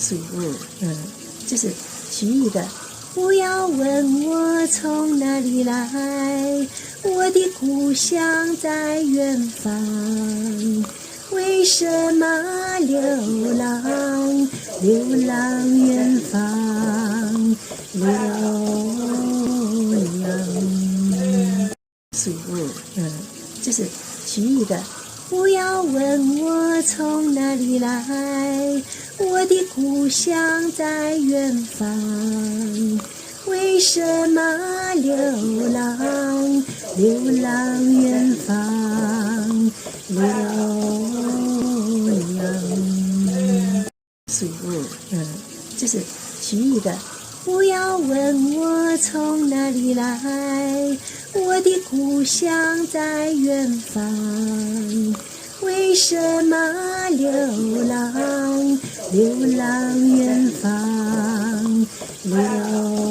属就是徐艺的。不要问我从哪里来，我的故乡在远方。为什么流浪，流浪远方，流浪。属就是徐艺的。不要问我从哪里来，我的故乡在远方。为什么流浪，流浪远方，流浪。属就是徐艺的。不要问我从哪里来，我的故乡在远方。为什么流浪，流浪远方，流浪。